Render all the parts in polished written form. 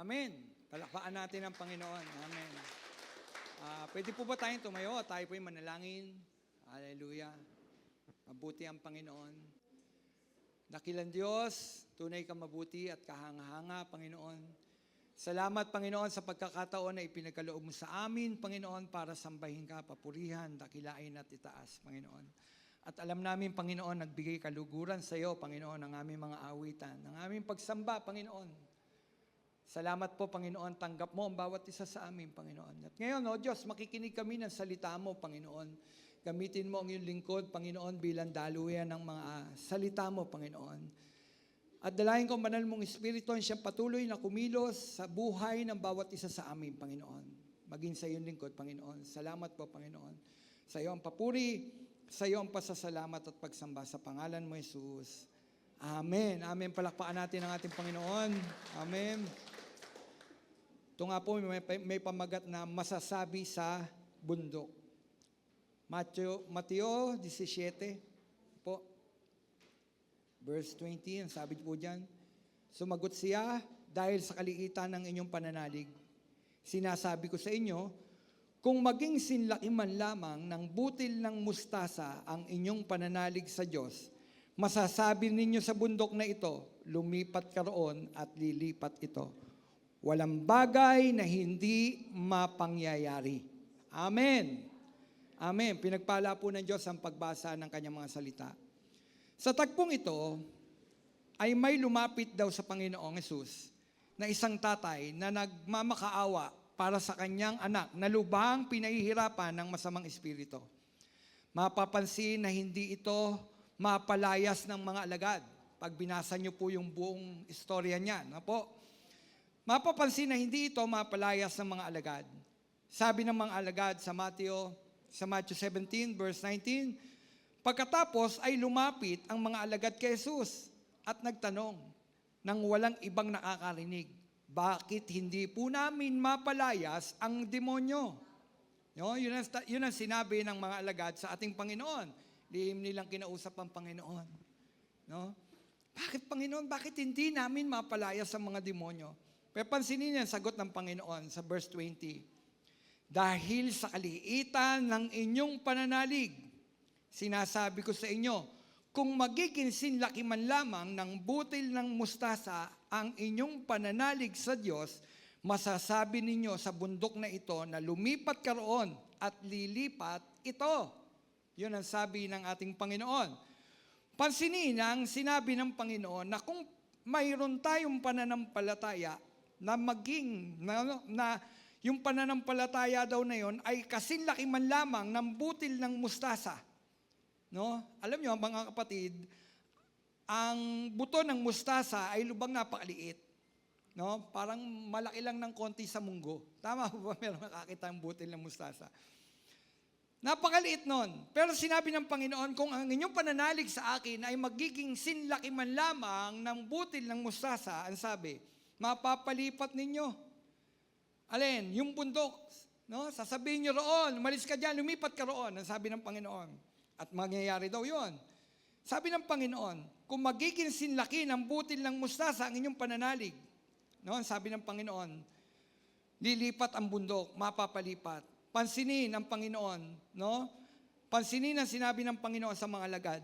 Amen. Palakpakan natin ang Panginoon. Amen. Pwede po ba tayong tumayo at tayo po'y manalangin? Hallelujah. Mabuti ang Panginoon. Dakilang Diyos, tunay ka mabuti at kahanga-hanga, Panginoon. Salamat, Panginoon, sa pagkakataon na ipinagkaloob mo sa amin, Panginoon, para sambahin ka, papurihan, dakilain at itaas, Panginoon. At alam namin, Panginoon, nagbigay kaluguran sa iyo, Panginoon, ng aming mga awitan, ng aming pagsamba, Panginoon. Salamat po, Panginoon, tanggap mo ang bawat isa sa amin, Panginoon. At ngayon, O Diyos, makikinig kami ng salita mo, Panginoon. Gamitin mo ang iyong lingkod, Panginoon, bilang daluyan ng mga salita mo, Panginoon. At dalayan ko, banal mong Espiritu, siyang patuloy na kumilos sa buhay ng bawat isa sa amin, Panginoon. Maging sa iyong lingkod, Panginoon. Salamat po, Panginoon. Sa iyo ang papuri, sa iyo ang pasasalamat at pagsamba sa pangalan mo, Jesus. Amen. Amen. Palakpakan natin ang ating Panginoon. Amen. Ito nga po, may pamagat na masasabi sa bundok. Mateo 17 po, verse 20, ang sabi po dyan, sumagot siya, dahil sa kaliitan ng inyong pananalig, sinasabi ko sa inyo, kung maging sinlaki man lamang ng butil ng mustasa ang inyong pananalig sa Diyos, masasabi ninyo sa bundok na ito, lumipat ka roon at lilipat ito. Walang bagay na hindi mapangyayari. Amen. Amen. Pinagpala po ng Diyos ang pagbasa ng kanyang mga salita. Sa tagpong ito, ay may lumapit daw sa Panginoong Hesus na isang tatay na nagmamakaawa para sa kanyang anak na lubhang pinahihirapan ng masamang espiritu. Mapapansin na hindi ito mapalayas ng mga alagad. Pag binasa niyo po yung buong istorya niya, mapapansin na hindi ito mapalayas ng mga alagad. Sabi ng mga alagad sa Matthew 17, verse 19, pagkatapos ay lumapit ang mga alagad kay Jesus at nagtanong nang walang ibang nakakarinig, bakit hindi po namin mapalayas ang demonyo? No, yun ang sinabi ng mga alagad sa ating Panginoon. Lihim nilang kinausap ang Panginoon. No? Bakit, Panginoon? Bakit hindi namin mapalayas ang mga demonyo? Pero pansinin niya ang sagot ng Panginoon sa verse 20. Dahil sa kaliitan ng inyong pananalig, sinasabi ko sa inyo, kung magiging sinlaki man lamang ng butil ng mustasa ang inyong pananalig sa Diyos, masasabi ninyo sa bundok na ito na lumipat ka roon at lilipat ito. Yun ang sabi ng ating Panginoon. Pansinin ang sinabi ng Panginoon na kung mayroon tayong pananampalataya na yung pananampalataya daw na yon ay kasinlaki man lamang ng butil ng mustasa. No? Alam niyo mga kapatid, ang buto ng mustasa ay lubang napakaliit. No? Parang malaki lang ng konti sa munggo. Tama ba meron nakakita ang butil ng mustasa? Napakaliit nun. Pero sinabi ng Panginoon, kung ang inyong pananalig sa akin ay magiging sinlaki man lamang ng butil ng mustasa, ang sabi, mapapalipat ninyo. Alin? Yung bundok. No? Sasabihin nyo roon, umalis ka dyan, lumipat ka roon, ang sabi ng Panginoon. At mangyayari daw yon. Sabi ng Panginoon, kung magiging sinlaki ng butil ng mustasa ang inyong pananalig, no? Sabi ng Panginoon, lilipat ang bundok, mapapalipat. Pansinin ang Panginoon, no? Pansinin ang sinabi ng Panginoon sa mga alagad.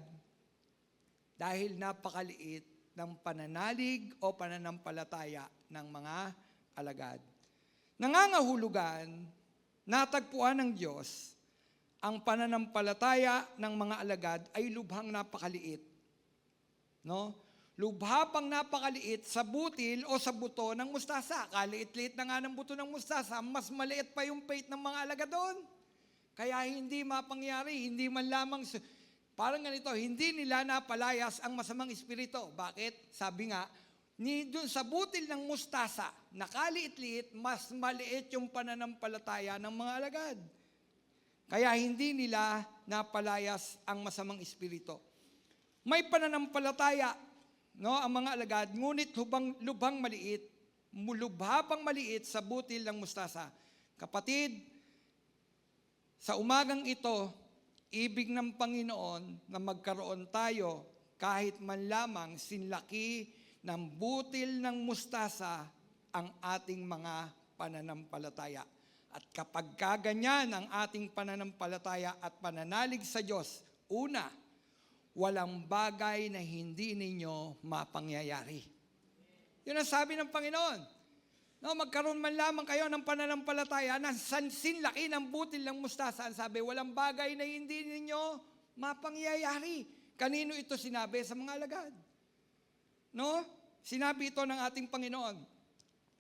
Dahil napakaliit ng pananalig o pananampalataya ng mga alagad. Nangangahulugan, natagpuan ng Diyos, ang pananampalataya ng mga alagad ay lubhang napakaliit. No? Lubha pang napakaliit sa butil o sa buto ng mustasa. Kaliit-liit na nga ng buto ng mustasa, mas maliit pa yung faith ng mga alagad doon. Kaya hindi mapangyari, hindi man lamang, parang ganito, hindi nila napalayas ang masamang espiritu. Bakit? Sabi nga, doon sa butil ng mustasa, nakaliit-liit, mas maliit yung pananampalataya ng mga alagad. Kaya hindi nila napalayas ang masamang espiritu. May pananampalataya, no, ang mga alagad, ngunit lubhang maliit, lubha pang maliit sa butil ng mustasa. Kapatid, sa umagang ito, ibig ng Panginoon na magkaroon tayo kahit man lamang sinlaki ng butil ng mustasa ang ating mga pananampalataya. At kapag kaganyan ang ating pananampalataya at pananalig sa Diyos, una, walang bagay na hindi ninyo mapangyayari. Yun ang sabi ng Panginoon. No, magkaroon man lamang kayo ng pananampalataya na sansin-laki ng butil ng mustasa. Ang sabi, walang bagay na hindi ninyo mapangyayari. Kanino ito sinabi? Sa mga alagad. No? Sinabi ito ng ating Panginoon.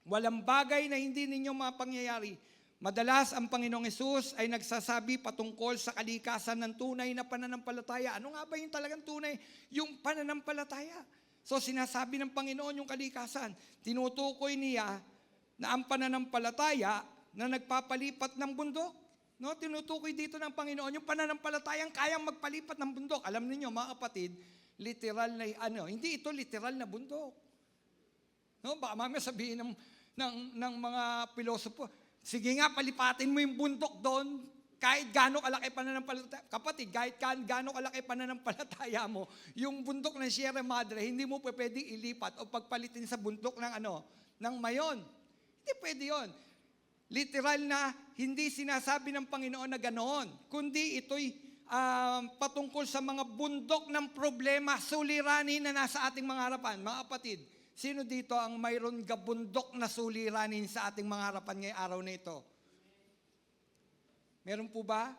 Walang bagay na hindi ninyo mapangyayari. Madalas ang Panginoong Hesus ay nagsasabi patungkol sa kalikasan ng tunay na pananampalataya. Ano nga ba yung talagang tunay? Yung pananampalataya. So sinasabi ng Panginoon yung kalikasan. Tinutukoy niya na ang pananampalataya na nagpapalipat ng bundok. No, tinutukoy dito ng Panginoon yung pananampalatayang kayang magpalipat ng bundok. Alam niyo mga kapatid, literal na hindi ito literal na bundok. No, baka mamaya sabihin ng mga pilosopo, sige nga palipatin mo yung bundok doon kahit gaano kalaki pananampalataya. Kapatid, kahit gaano kalaki pananampalataya mo, yung bundok ng Sierra Madre, hindi mo pwedeng ilipat o pagpalitin sa bundok ng Mayon. Hindi pwede yun. Literal na hindi sinasabi ng Panginoon na ganoon, kundi ito'y patungkol sa mga bundok ng problema, suliranin na nasa ating mga harapan. Mga kapatid, sino dito ang mayroon gabundok na suliranin sa ating mga harapan ngayong araw na ito? Meron po ba?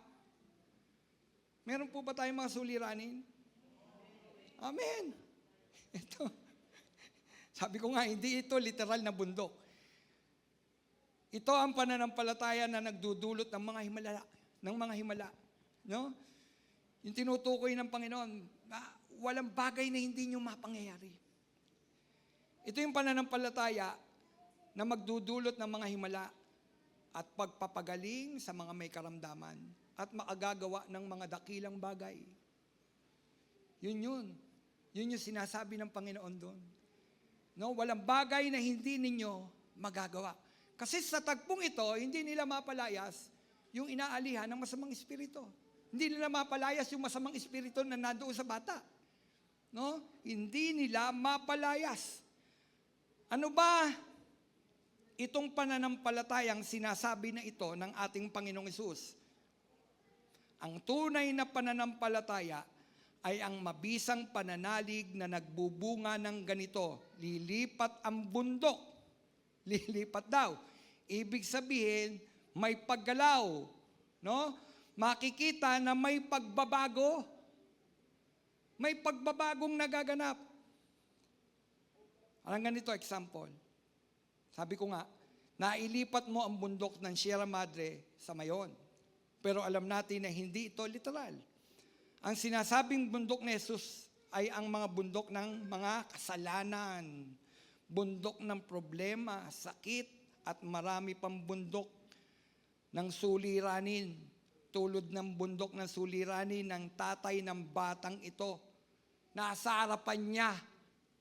Meron po ba tayong mga suliranin? Amen. Ito. Sabi ko nga, hindi ito literal na bundok. Ito ang pananampalataya na nagdudulot ng mga himala, no? Yung tinutukoy ng Panginoon, walang bagay na hindi nyo mapangyayari. Ito yung pananampalataya na magdudulot ng mga himala at pagpapagaling sa mga may karamdaman at makagagawa ng mga dakilang bagay. Yun yung sinasabi ng Panginoon doon. No, walang bagay na hindi ninyo magagawa. Kasi sa tagpong ito, hindi nila mapalayas yung inaalihan ng masamang espiritu. Hindi nila mapalayas yung masamang espiritu na nandoon sa bata. No? Hindi nila mapalayas. Ano ba itong pananampalatayang sinasabi na ito ng ating Panginoong Hesus? Ang tunay na pananampalataya ay ang mabisang pananalig na nagbubunga ng ganito. Lilipat ang bundok. Lilipat daw. Ibig sabihin, may paggalaw. No? Makikita na may pagbabago. May pagbabagong nagaganap. Alam ganito, example. Sabi ko nga, nailipat mo ang bundok ng Sierra Madre sa Mayon. Pero alam natin na hindi ito literal. Ang sinasabing bundok ni Jesus ay ang mga bundok ng mga kasalanan, bundok ng problema, sakit, at marami pang bundok ng suliranin, tulad ng bundok ng suliranin ng tatay ng batang ito. Nasa harapan niya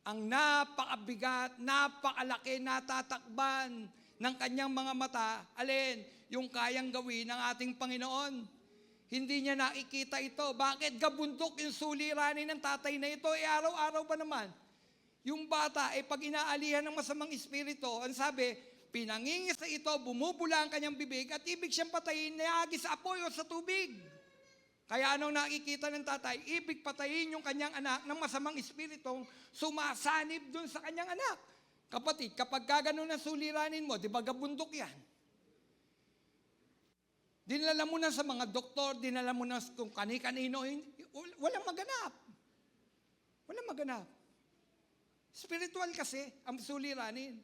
ang napakabigat, napakalaki, natatakban ng kanyang mga mata. Alin? Yung kayang gawin ng ating Panginoon. Hindi niya nakikita ito. Bakit gabundok yung suliranin ng tatay na ito? Araw-araw pa naman. Yung bata, pag inaalihan ng masamang espiritu, ang sabi, pinangingisa ito, bumubula ang kanyang bibig, at ibig siyang patayin, niyagi sa apoy o sa tubig. Kaya anong nakikita ng tatay? Ibig patayin yung kanyang anak ng masamang espiritong sumasanib dun sa kanyang anak. Kapatid, kapag gano'n na suliranin mo, di ba gabundok yan? Dinala mo na sa mga doktor, dinala mo na kung kani-kanino, walang maganap. Walang maganap. Spiritual kasi ang suliranin.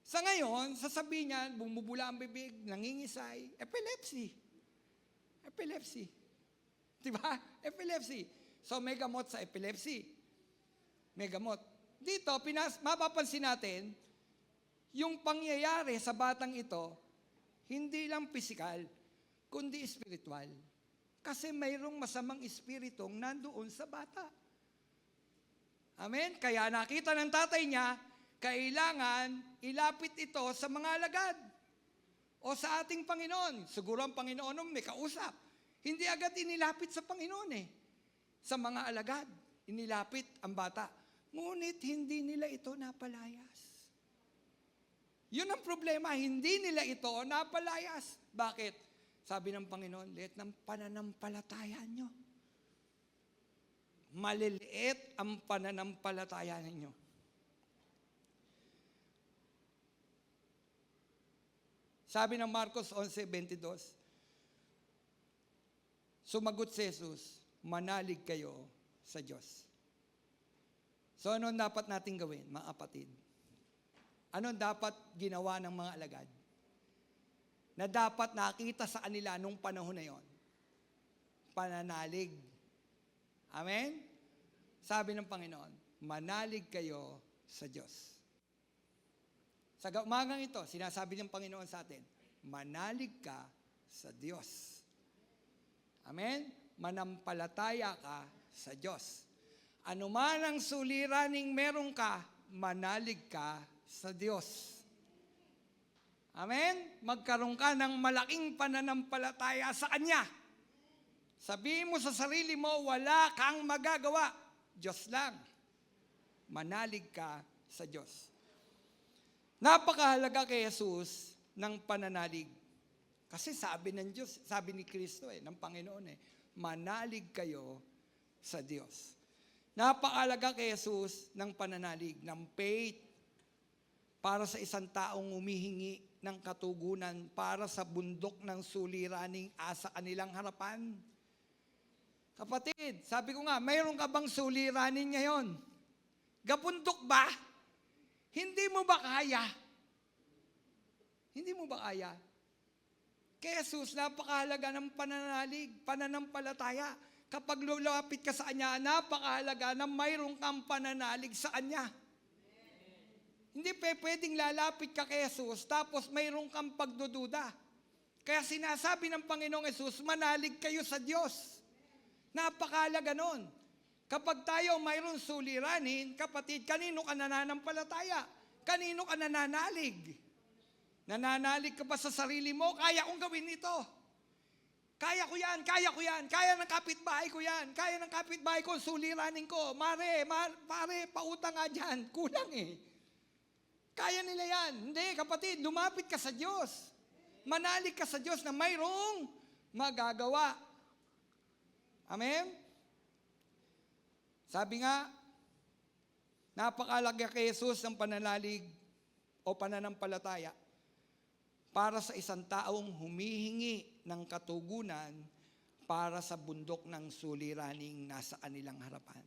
Sa ngayon, sasabihin niya, bumubula ang bibig, nangingisay, epilepsy. Epilepsy. Diba? Epilepsy. So may gamot sa epilepsy. May gamot. Dito, mapapansin natin, yung pangyayari sa batang ito, hindi lang pisikal, kundi spiritual. Kasi mayroong masamang espiritong nandoon sa bata. Amen? Kaya nakita ng tatay niya, kailangan ilapit ito sa mga alagad o sa ating Panginoon. Siguro ang Panginoon may kausap. Hindi agad inilapit sa Panginoon Sa mga alagad, inilapit ang bata. Ngunit hindi nila ito napalayas. Yun ang problema, hindi nila ito napalayas. Bakit? Sabi ng Panginoon, liit ng pananampalataya nyo. Maliliit ang pananampalataya ninyo. Sabi ng Marcos 11:22, sumagot si Jesus, manalig kayo sa Diyos. So ano dapat natin gawin, mga kapatid? Ano dapat ginawa ng mga alagad? Na dapat nakita sa kanila nung panahon na yon? Pananalig. Amen? Sabi ng Panginoon, manalig kayo sa Diyos. Sa umagang ito, sinasabi ng Panginoon sa atin, manalig ka sa Diyos. Amen? Manampalataya ka sa Diyos. Ano man ang suliraning meron ka, manalig ka sa Diyos. Amen? Magkaroon ka ng malaking pananampalataya sa Kanya. Sabihin mo sa sarili mo, wala kang magagawa. Diyos lang. Manalig ka sa Diyos. Napakahalaga kay Jesus ng pananalig. Kasi sabi ng Diyos, sabi ni Kristo ng Panginoon manalig kayo sa Diyos. Napakahalaga kay Jesus ng pananalig, ng faith, para sa isang taong humihingi ng katugunan para sa bundok ng suliraning asa kanilang harapan. Kapatid, sabi ko nga, mayroon ka bang suliranin ngayon? Gabundok ba? Hindi mo ba kaya? Hindi mo ba kaya? Kaya Jesus, napakahalaga ng pananalig, pananampalataya. Kapag lulapit ka sa Kanya, napakahalaga na mayroon kang pananalig sa Kanya. Hindi pwedeng lalapit ka kay Jesus, tapos mayroon kang pagdududa. Kaya sinasabi ng Panginoong Jesus, manalig kayo sa Diyos. Napakahalaga nun. Kapag tayo mayroon suliranin, kapatid, kanino ka nananampalataya? Kanino ka nananalig? Nananalig ka ba sa sarili mo? Kaya kong gawin ito. Kaya ko yan, kaya ko yan. Kaya ng kapitbahay ko yan. Kaya ng kapitbahay ko, suliranin ko. Pare, pautang nga dyan. Kulang Kaya nila yan. Hindi, kapatid, lumapit ka sa Diyos. Manalig ka sa Diyos na mayroong magagawa. Amen? Sabi nga, napakahalaga kay Jesus ng pananalig o pananampalataya para sa isang taong humihingi ng katugunan para sa bundok ng suliraning nasa kanilang harapan.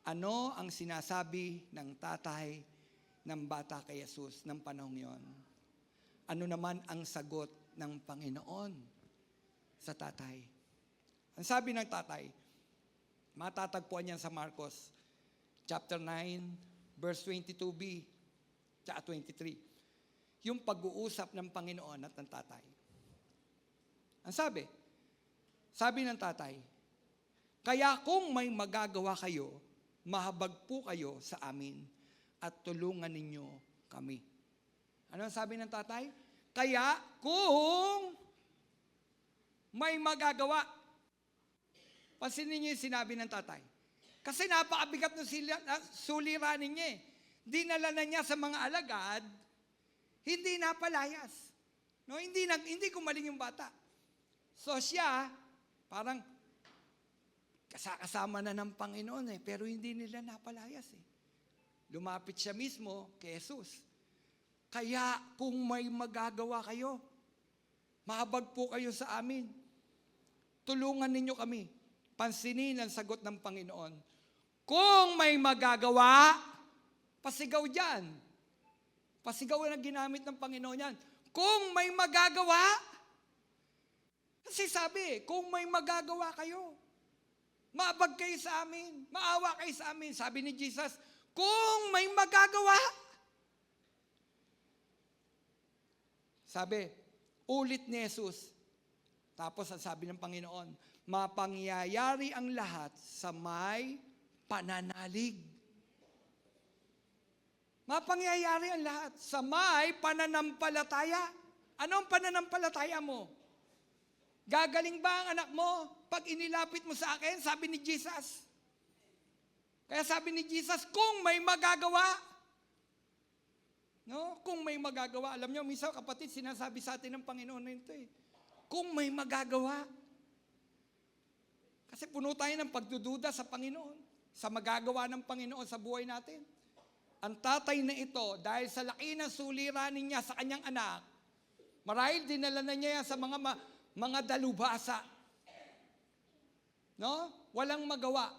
Ano ang sinasabi ng tatay ng bata kay Jesus ng panahong yon? Ano naman ang sagot ng Panginoon sa tatay? Ang sabi ng tatay, matatagpuan yan sa Marcos chapter 9, verse 22b, tsaka 23. Yung pag-uusap ng Panginoon at ng tatay. Ang sabi ng tatay, kaya kung may magagawa kayo, mahabag po kayo sa amin at tulungan ninyo kami. Ano ang sabi ng tatay? Kaya kung may magagawa, pansinin niyo yung sinabi ng tatay. Kasi napakabigat ng suliranin niya Dinala na niya sa mga alagad, hindi napalayas. No, hindi gumaling yung bata. So siya, parang kasama na ng Panginoon pero hindi nila napalayas Lumapit siya mismo kay Jesus. Kaya kung may magagawa kayo, mahabag po kayo sa amin. Tulungan ninyo kami. Pansinin ang sagot ng Panginoon. Kung may magagawa, pasigaw dyan. Pasigaw na ginamit ng Panginoon yan. Kung may magagawa, kasi sabi, kung may magagawa kayo, maabag kayo sa amin, maawa kayo sa amin. Sabi ni Jesus, kung may magagawa. Sabi, ulit ni Jesus. Tapos ang sabi ng Panginoon, mapangyayari ang lahat sa may pananalig. Mapangyayari ang lahat sa may pananampalataya. Anong pananampalataya mo? Gagaling ba ang anak mo pag inilapit mo sa akin? Sabi ni Jesus. Kaya sabi ni Jesus, kung may magagawa, No? Kung may magagawa. Alam nyo, minsan kapatid, sinasabi sa atin ng Panginoon na ito eh. Kung may magagawa. Kasi puno tayo ng pagdududa sa Panginoon. Sa magagawa ng Panginoon sa buhay natin. Ang tatay na ito, dahil sa laki ng suliranin niya sa kanyang anak, marahil dinala na niya yan sa mga dalubhasa. No? Walang magawa.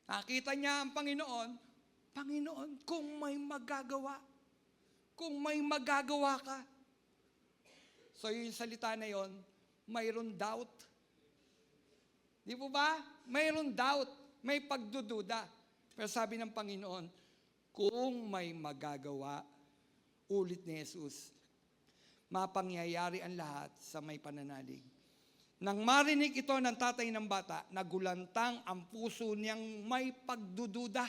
Nakita niya ang Panginoon, Panginoon, kung may magagawa ka. So yung salita na yon, mayroon doubt. Di po ba? Mayroon doubt, may pagdududa. Pero sabi ng Panginoon, kung may magagawa, ulit ni Jesus, mapangyayari ang lahat sa may pananalig. Nang marinig ito ng tatay ng bata, nagulantang ang puso niyang may pagdududa.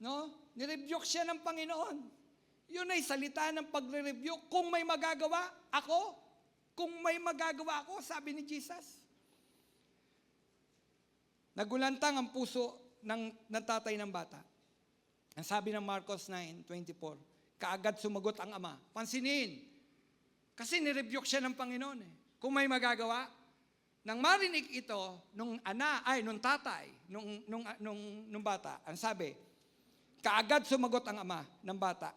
No? Nirebuke siya ng Panginoon. Yun ay salita ng pagre-rebuke. Kung may magagawa, ako. Kung may magagawa ako, sabi ni Jesus. Nagulantang ang puso ng tatay ng bata. Ang sabi ng Marcos 9:24, kaagad sumagot ang ama. Pansinin, kasi nirebuke siya ng Panginoon eh. Kung may magagawa, nang marinig ito, nung tatay, nung bata, ang sabi, kaagad sumagot ang ama ng bata,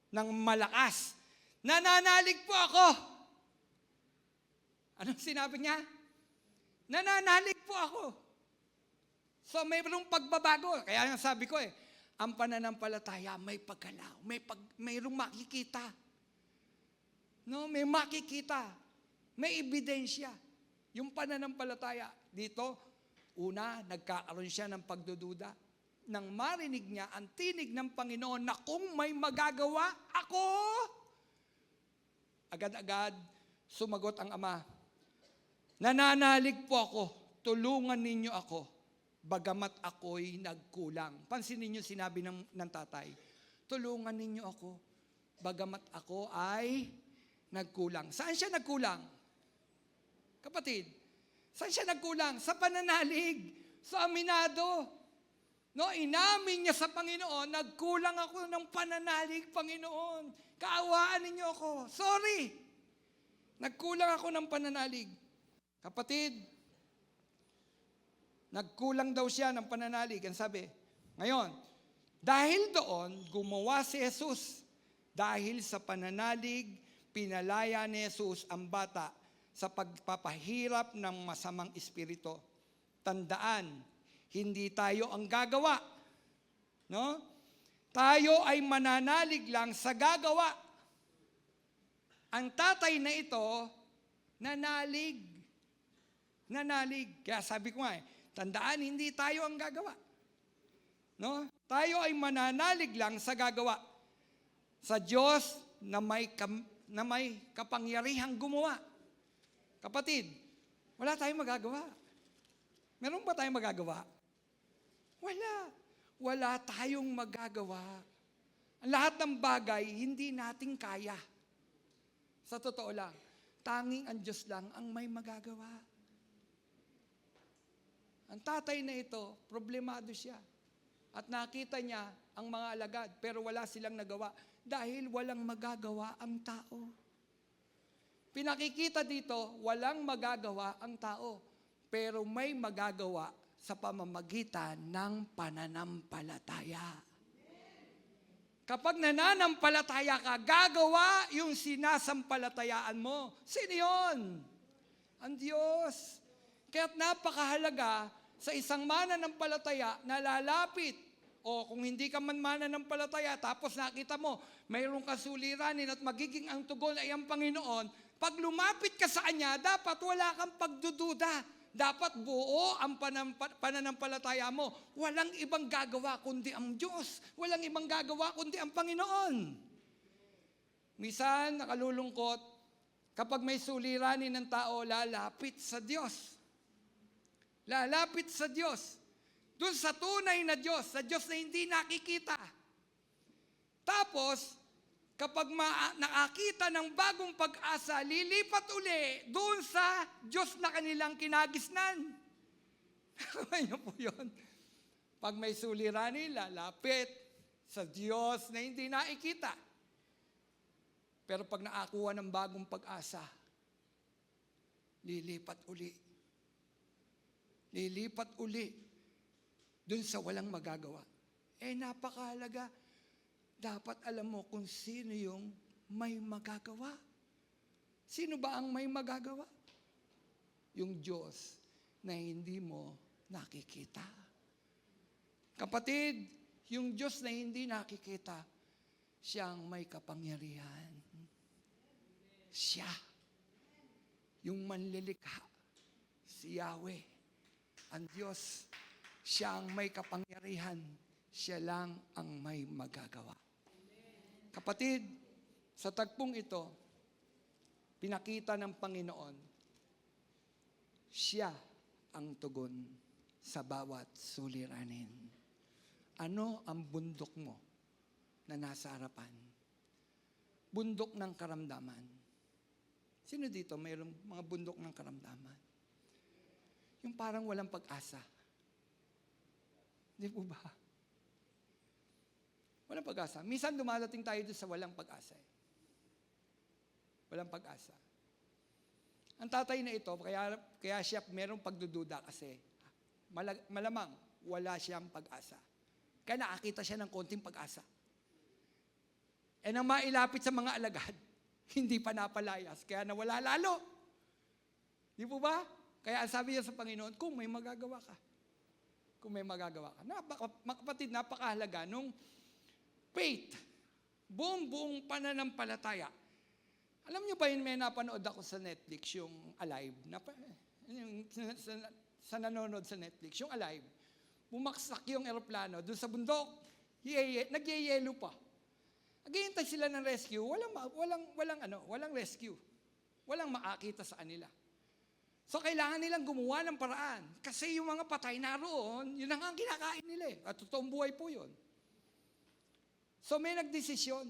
ng malakas, nananalig po ako. Anong sinabi niya? Nananalig po ako. So mayroong pagbabago. Kaya nga sabi ko ang pananampalataya may pagkalaw, mayroong makikita. No, may makikita, may ebidensya. Yung pananampalataya dito, una, nagkakaroon siya ng pagdududa. Nang marinig niya ang tinig ng Panginoon na kung may magagawa ako, agad-agad sumagot ang ama, nananalig po ako, tulungan ninyo ako, bagamat ako'y nagkulang. Pansinin niyo sinabi ng tatay, tulungan ninyo ako, bagamat ako ay nagkulang. Saan siya nagkulang? Kapatid, saan siya nagkulang? Sa pananalig, sa aminado. No, inamin niya sa Panginoon, nagkulang ako ng pananalig, Panginoon. Kaawaan ninyo ako. Sorry. Nagkulang ako ng pananalig. Kapatid, nagkulang daw siya ng pananalig. Ang sabi, ngayon, dahil doon, gumawa si Jesus. Dahil sa pananalig, pinalaya ni Jesus ang bata sa pagpapahirap ng masamang espiritu. Tandaan, hindi tayo ang gagawa. No? Tayo ay mananalig lang sa gagawa. Ang tatay na ito, nanalig. Nanalig. Kaya sabi ko tandaan, hindi tayo ang gagawa. No? Tayo ay mananalig lang sa gagawa. Sa Diyos na may kapangyarihang gumawa. Kapatid, wala tayong magagawa. Meron ba tayong magagawa? Wala. Wala tayong magagawa. Ang lahat ng bagay, hindi natin kaya. Sa totoo lang, tanging ang Diyos lang ang may magagawa. Ang tatay na ito, problemado siya. At nakita niya ang mga alagad, pero wala silang nagawa dahil walang magagawa ang tao. Pinakikita dito, walang magagawa ang tao, pero may magagawa sa pamamagitan ng pananampalataya. Kapag nananampalataya ka, gagawa yung sinasampalatayaan mo. Sino yun? Ang Diyos. Kaya't napakahalaga sa isang mananampalataya na lalapit. O kung hindi ka man mananampalataya, tapos nakita mo, mayroong kasuliranin at magiging ang tugon ay ang Panginoon, pag lumapit ka sa Kanya, dapat wala kang pagdududa. Dapat buo ang pananampalataya mo. Walang ibang gagawa kundi ang Diyos. Walang ibang gagawa kundi ang Panginoon. Minsan, nakalulungkot, kapag may suliranin ng tao, lalapit sa Diyos. Lalapit sa Diyos. Doon sa tunay na Diyos, sa Diyos na hindi nakikita. Tapos, kapag nakakita ng bagong pag-asa, lilipat uli doon sa Diyos na kanilang kinagisnan. Kaya po yun. Pag may suliranin, lalapit sa Diyos na hindi nakikita. Pero pag nakakuha ng bagong pag-asa, lilipat uli. Lilipat uli dun sa walang magagawa. Napakahalaga. Dapat alam mo kung sino yung may magagawa. Sino ba ang may magagawa? Yung Diyos na hindi mo nakikita. Kapatid, yung Diyos na hindi nakikita, siyang may kapangyarihan. Siya. Yung manlilikha. Si Yahweh. Ang Diyos, siya ang may kapangyarihan. Siya lang ang may magagawa. Kapatid, sa tagpong ito, pinakita ng Panginoon, siya ang tugon sa bawat suliranin. Ano ang bundok mo na nasa harapan? Bundok ng karamdaman. Sino dito mayroong mga bundok ng karamdaman? Yung parang walang pag-asa. Di po ba? Walang pag-asa. Minsan dumadating tayo doon sa walang pag-asa. Walang pag-asa. Ang tatay na ito, kaya siya merong pagdududa kasi malamang wala siyang pag-asa. Kaya nakakita siya ng konting pag-asa. Nang mailapit sa mga alagad, hindi pa napalayas, kaya nawala lalo. Di po ba? Kaya sabi niya sa Panginoon, kung may magagawa ka. Kung may magagawa ka. Kapatid, napakahalaga nung faith, buong pananampalataya. Alam niyo ba yun, may napanood ako sa Netflix, yung Alive. Sa nanonood sa Netflix, yung Alive. Bumaksak yung eroplano doon sa bundok. Nagyayelo pa. Naghihintay sila ng rescue, walang rescue. Walang makakita sa kanila. So kailangan nilang gumawa ng paraan. Kasi yung mga patay naroon, yun ang kinakain nila eh. At totoong buhay po yun. So may nagdesisyon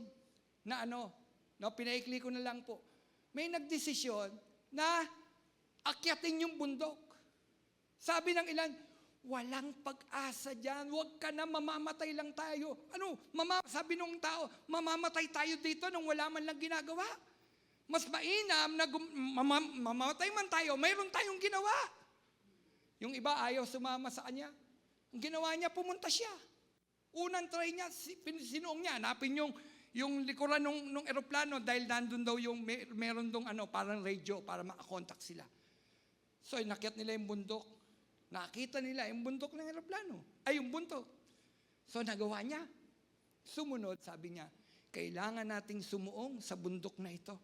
na pinaikli ko na lang po. May nagdesisyon na akyatin yung bundok. Sabi ng ilan, walang pag-asa dyan. Huwag ka na, mamamatay lang tayo. Sabi nung tao, mamamatay tayo dito nung wala man lang ginagawa. Mas mainam na mamamatay man tayo, mayroon tayong ginawa. Yung iba ayaw sumama sa kanya. Ang ginawa niya, pumunta siya. Unang try niya, sinuong niya, hanapin yung likuran ng eroplano dahil nandun daw yung meron dong parang radio para makakontakt sila. So, inakyat nila yung bundok. Nakita nila yung bundok ng eroplano. Yung bundok. So, nagawa niya. Sumunod, sabi niya, kailangan nating sumuong sa bundok na ito.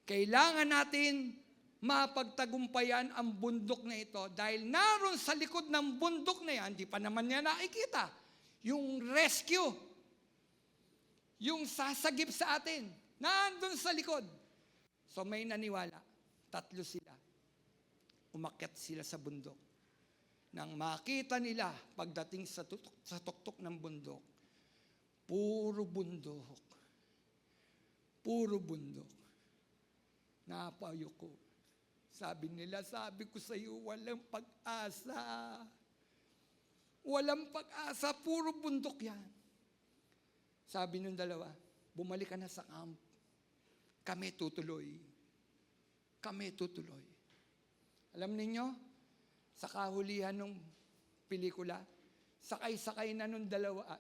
Kailangan natin mapagtagumpayan ang bundok na ito dahil naroon sa likod ng bundok na yan, di pa naman niya nakikita, yung rescue, yung sasagip sa atin, nandun sa likod. So may naniwala, 3 sila. Umakyat sila sa bundok. Nang makita nila pagdating sa tuktok ng bundok, puro bundok. Puro bundok. Napayuko. Sabi nila, sabi ko sa iyo, walang pag-asa. Walang pag-asa, puro bundok yan. Sabi nung dalawa, bumalik ka na sa camp. Kami tutuloy. Kami tutuloy. Alam ninyo, sa kahulihan ng pelikula, sakay-sakay na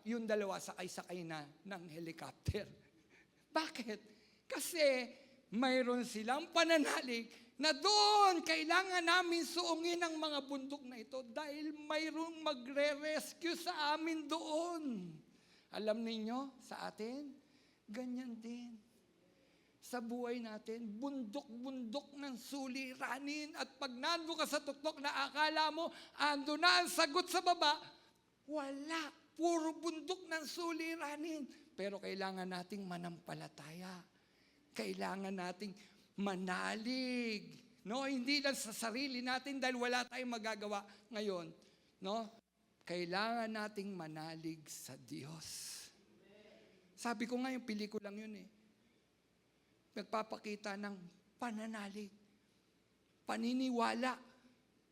yung dalawa sakay-sakay na ng helicopter. Bakit? Kasi mayroon silang pananalig na doon kailangan namin suungin ang mga bundok na ito dahil mayroong magre-rescue sa amin doon. Alam ninyo, sa atin, ganyan din. Sa buhay natin, bundok-bundok ng suliranin at pag nando ka sa tuktok na akala mo, ando na ang sagot sa baba, wala. Puro bundok ng suliranin. Pero kailangan nating manampalataya. Kailangan nating manalig. No, hindi lang sa sarili natin dahil wala tayong magagawa ngayon. No? Kailangan nating manalig sa Diyos. Sabi ko nga yung pelikulang yun eh. Nagpapakita ng pananalig, paniniwala.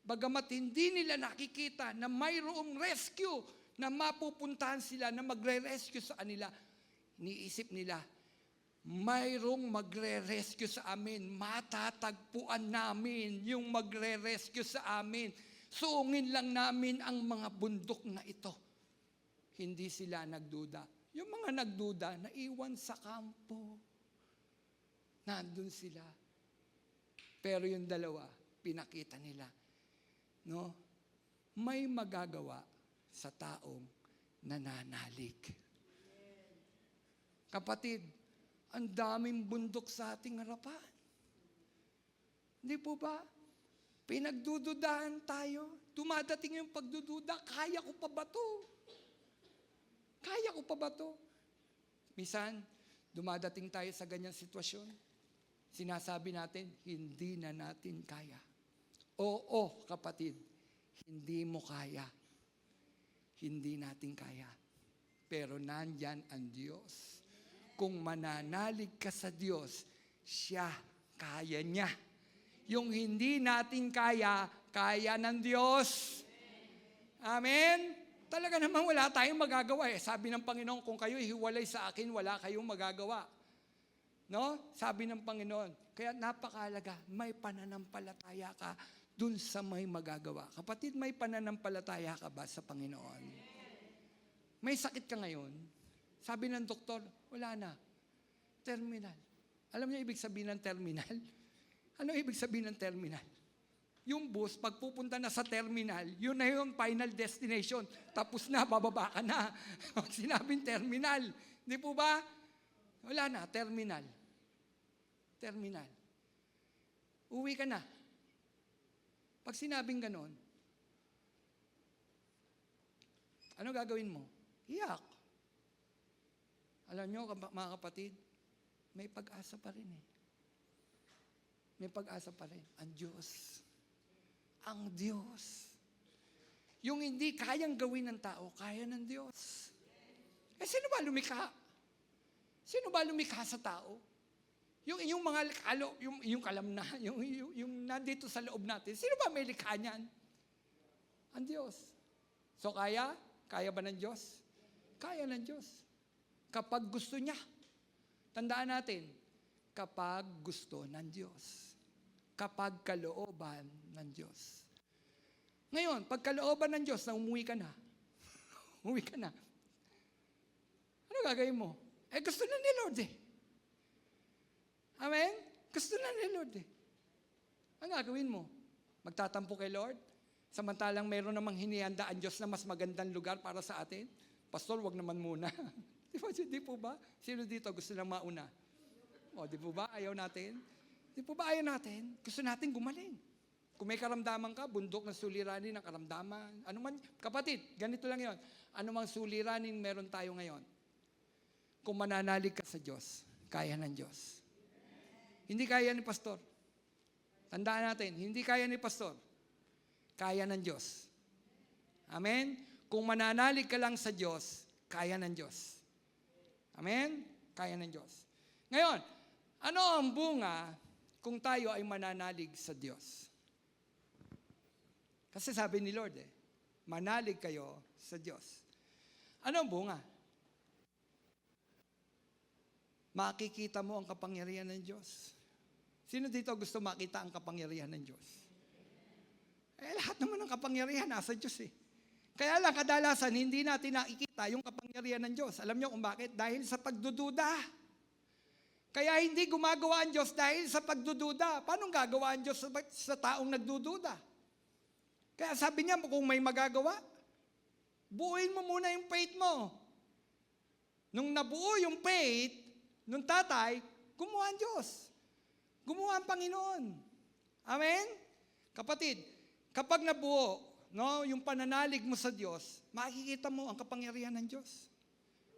Bagamat hindi nila nakikita na mayroong rescue na mapupuntahan sila, na magre-rescue sa kanila. Niisip nila, mayroong magre-rescue sa amin. Matatagpuan namin yung magre-rescue sa amin. Suungin lang namin ang mga bundok na ito. Hindi sila nagduda. Yung mga nagduda, naiwan sa kampo. Nandun sila. Pero yung dalawa, pinakita nila. No? May magagawa sa taong nananalig. Kapatid, ang daming bundok sa ating harapan. Hindi po ba? Pinagdududahan tayo. Dumadating yung pagdududa, kaya ko pa ba to? Kaya ko pa ba to? Minsan, dumadating tayo sa ganyang sitwasyon. Sinasabi natin, hindi na natin kaya. Oo, kapatid, hindi mo kaya. Hindi natin kaya. Pero nandyan ang Diyos. Kung mananalig ka sa Diyos, siya, kaya niya. Yung hindi natin kaya, kaya ng Diyos. Amen? Talaga naman wala tayong magagawa eh. Sabi ng Panginoon, kung kayo hiwalay sa akin, wala kayong magagawa. No? Sabi ng Panginoon. Kaya napakalaga, may pananampalataya ka dun sa may magagawa. Kapatid, may pananampalataya ka ba sa Panginoon? May sakit ka ngayon? Sabi ng doktor, wala na. Terminal. Alam niyo ibig sabihin ng terminal? Ano ibig sabihin ng terminal? Yung bus, pag pupunta na sa terminal, yun na yung final destination. Tapos na, bababa ka na. Sinabing terminal. Di po ba? Wala na, terminal. Terminal. Uwi ka na. Pag sinabing ganon, ano gagawin mo? Iyak. Alam nyo, mga kapatid, may pag-asa pa rin eh. May pag-asa pa rin. Ang Diyos. Ang Diyos. Yung hindi kayang gawin ng tao, kaya ng Diyos. Eh, sino ba lumikha? Sino ba lumikha sa tao? Yung mga yung kalamna, yung nandito sa loob natin, sino ba may likha niyan? Ang Diyos. So kaya? Kaya ba ng Diyos? Kaya ng Diyos. Kapag gusto niya. Tandaan natin, kapag gusto ng Diyos. Kapag kalooban ng Diyos. Ngayon, pag kalooban ng Diyos na umuwi ka na, umuwi ka na, ano gagawin mo? Eh, gusto na ni Lord eh. Amen? Gusto na ni Lord eh. Ang gagawin mo? Magtatampo kay Lord? Samantalang mayroon namang hinihanda ang Diyos na mas magandang lugar para sa atin? Pastor, wag naman muna. Di po ba? Sino dito gusto lang mauna? O, di po ba? Ayaw natin? Di po ba ayaw natin? Gusto natin gumaling. Kung may karamdaman ka, bundok na suliranin ng karamdaman. Ano man, kapatid, ganito lang yon. Ano mang suliranin meron tayo ngayon. Kung mananalig ka sa Diyos, kaya ng Diyos. Hindi kaya ni Pastor. Tandaan natin, hindi kaya ni Pastor. Kaya ng Diyos. Amen? Kung mananalig ka lang sa Diyos, kaya ng Diyos. Amen? Kaya ng Diyos. Ngayon, ano ang bunga kung tayo ay mananalig sa Diyos? Kasi sabi ni Lord manalig kayo sa Diyos. Ano ang bunga? Makikita mo ang kapangyarihan ng Diyos. Sino dito gusto makita ang kapangyarihan ng Diyos? Lahat naman ng kapangyarihan nasa Diyos eh. Kaya lang kadalasan hindi natin nakikita yung kapangyarihan ng Diyos. Alam niyo kung bakit? Dahil sa pagdududa. Kaya hindi gumagawa ang Diyos dahil sa pagdududa. Paano gagawa ang Diyos sa taong nagdududa? Kaya sabi niya, kung may magagawa, buuin mo muna yung faith mo. Nung nabuo yung faith, nung tatay, gumawa ang Diyos. Gumawa ang Panginoon. Amen? Kapatid, kapag nabuo, yung pananalig mo sa Diyos, makikita mo ang kapangyarihan ng Diyos.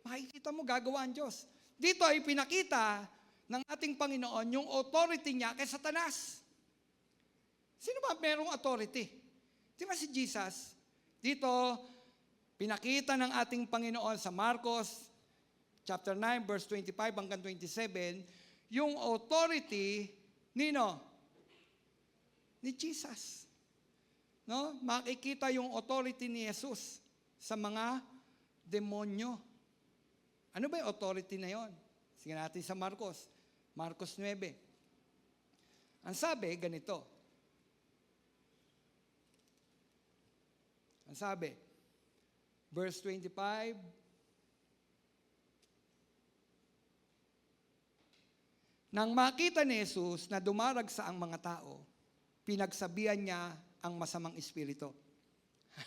Makikita mo, gagawa ang Diyos. Dito ay pinakita ng ating Panginoon yung authority niya kay Satanas. Sino ba merong authority? Di ba si Jesus? Dito, pinakita ng ating Panginoon sa Marcos chapter 9, verse 25 hanggang 27, yung authority ni Jesus. No? Makikita yung authority ni Jesus. sa mga demonyo. Ano ba yung authority na yon? Sige natin sa Marcos. Marcos 9. Ang sabi, ganito. Ang sabi, verse 25, nang makita ni Jesus na dumaragsa ang mga tao, pinagsabihan niya ang masamang espiritu.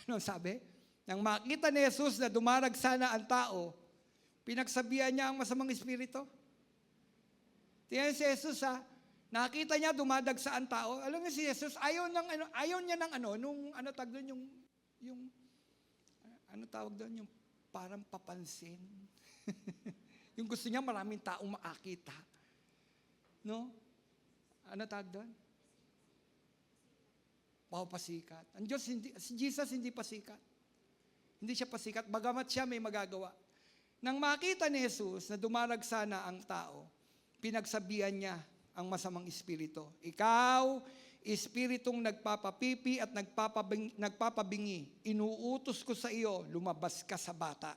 Ano sabi? Nang makita ni Jesus na dumaragsa na ang tao, pinagsabihan niya ang masamang espiritu. Tingnan si Jesus nakita niya dumadagsa ang tao. Alam niyo si Jesus, ayaw niya ng ano tawag doon, yung parang papansin. Yung gusto niya maraming taong makakita. No? Ano tawag doon? Pasikat. Ang Diyos, si Jesus hindi pasikat. Hindi siya pasikat, bagamat siya may magagawa. Nang makita ni Jesus na dumaragsa na ang tao, pinagsabihan niya ang masamang espiritu. Ikaw, espiritong nagpapapipi at nagpapabingi, inuutos ko sa iyo, lumabas ka sa bata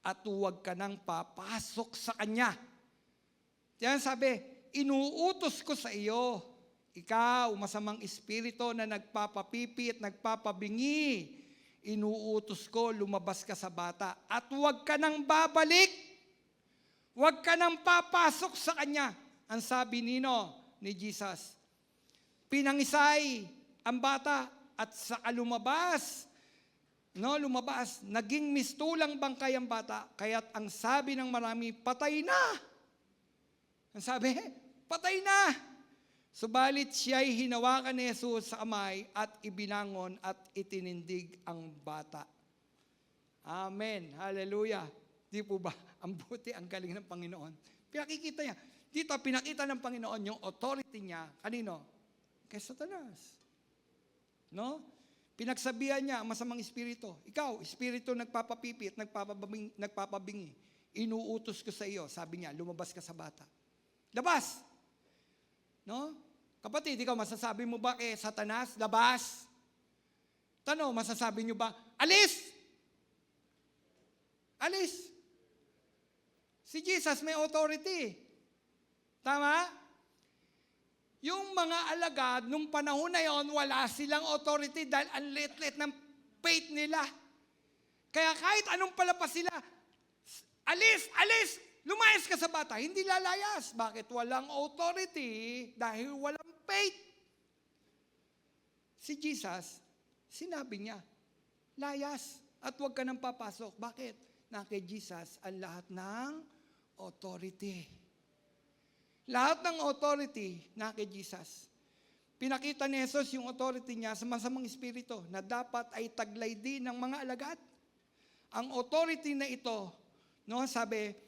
at huwag ka nang papasok sa kanya. Yan sabi, inuutos ko sa iyo, ikaw, masamang espiritu na nagpapapipi at nagpapabingi, inuutos ko, lumabas ka sa bata at huwag ka nang babalik, huwag ka nang papasok sa kanya. Ang sabi ni Jesus, pinangisay ang bata at saka lumabas, naging mistulang bangkay ang bata, kaya't ang sabi ng marami, patay na. Ang sabi, patay na. Subalit siya'y hinawakan ni Jesus sa kamay at ibinangon at itinindig ang bata. Amen. Hallelujah. Di po ba? Ang buti, ang galing ng Panginoon. Pinakikita niya. Dito, pinakita ng Panginoon yung authority niya. Kanino? Kay Satanas. No? Pinagsabihan niya ang masamang espiritu. Ikaw, espiritu nagpapapipi at nagpapabingi. Inuutos ko sa iyo. Sabi niya, lumabas ka sa bata. Labas! No? Kapatid, ikaw, masasabi mo ba kay Satanas, labas? Tanong, masasabi niyo ba, alis! Alis! Si Jesus may authority. Tama? Yung mga alagad, nung panahon na yon, wala silang authority dahil ang lit-lit ng faith nila. Kaya kahit anong palapas sila, alis! Alis! Lumayas ka sa bata, hindi lalayas. Bakit? Walang authority dahil walang faith. Si Jesus, sinabi niya, layas at huwag ka nang papasok. Bakit? Na kay Jesus ang lahat ng authority. Lahat ng authority na kay Jesus. Pinakita ni Jesus yung authority niya sa masamang espiritu na dapat ay taglay din ng mga alagad. Ang authority na ito, sabi,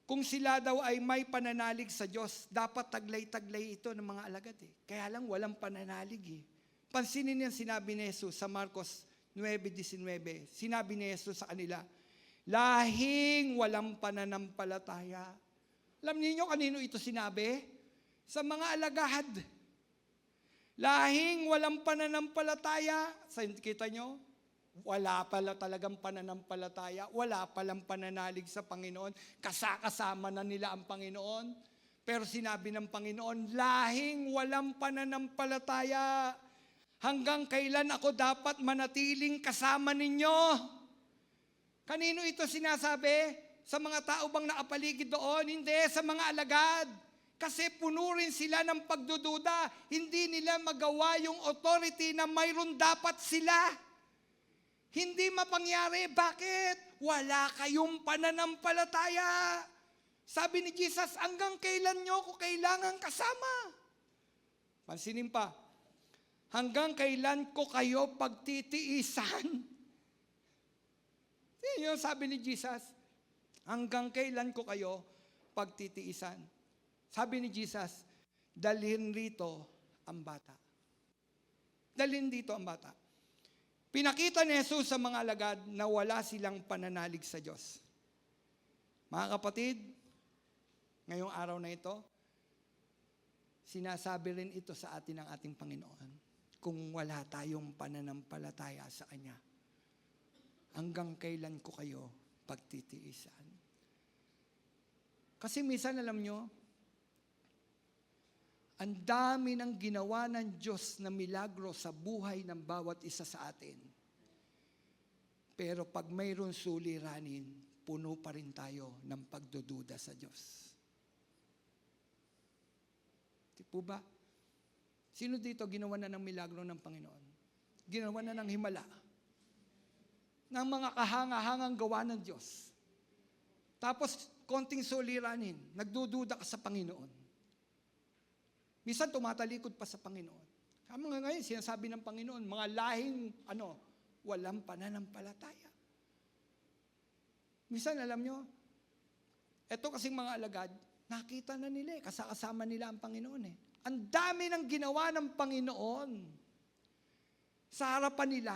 kung sila daw ay may pananalig sa Diyos, dapat taglay-taglay ito ng mga alagad. Kaya lang walang pananalig. Pansinin niyan sinabi ni Jesus sa Marcos 9:19. Sinabi ni Jesus sa kanila, lahing walang pananampalataya. Alam niyo kanino ito sinabi? Sa mga alagad. Lahing walang pananampalataya. Kita nyo? Wala pala talagang pananampalataya. Wala palang pananalig sa Panginoon. Kasama na nila ang Panginoon. Pero sinabi ng Panginoon, lahing walang pananampalataya. Hanggang kailan ako dapat manatiling kasama ninyo? Kanino ito sinasabi? Sa mga tao bang nakapaligid doon? Hindi, sa mga alagad. Kasi puno rin sila ng pagdududa. Hindi nila magawa yung authority na mayroon dapat sila. Hindi mapangyari. Bakit? Wala kayong pananampalataya. Sabi ni Jesus, hanggang kailan nyo ko kailangan kasama? Pansinin pa, hanggang kailan ko kayo pagtitiisan? Yun sabi ni Jesus, hanggang kailan ko kayo pagtitiisan? Sabi ni Jesus, dalhin rito ang bata. Dalhin dito ang bata. Pinakita ni Jesus sa mga alagad na wala silang pananalig sa Diyos. Mga kapatid, ngayong araw na ito, sinasabi rin ito sa atin ng ating Panginoon kung wala tayong pananampalataya sa Kanya. hanggang kailan ko kayo pagtitiisan? Kasi minsan alam nyo, ang dami ng ginawa ng Diyos na milagro sa buhay ng bawat isa sa atin. Pero pag mayroon suliranin, puno pa rin tayo ng pagdududa sa Diyos. Di po ba? Sino dito ginawa na ng milagro ng Panginoon? Ginawa na ng himala. Ng mga kahanga-hangang gawa ng Diyos. Tapos, konting suliranin, nagdududa ka sa Panginoon. Minsan tumatalikod pa sa Panginoon. Mga ngayon, sinasabi ng Panginoon, mga lahing, walang pananampalataya. Minsan, alam nyo, eto kasing mga alagad, nakita na nila kasama nila ang Panginoon Ang dami ng ginawa ng Panginoon sa harapan nila.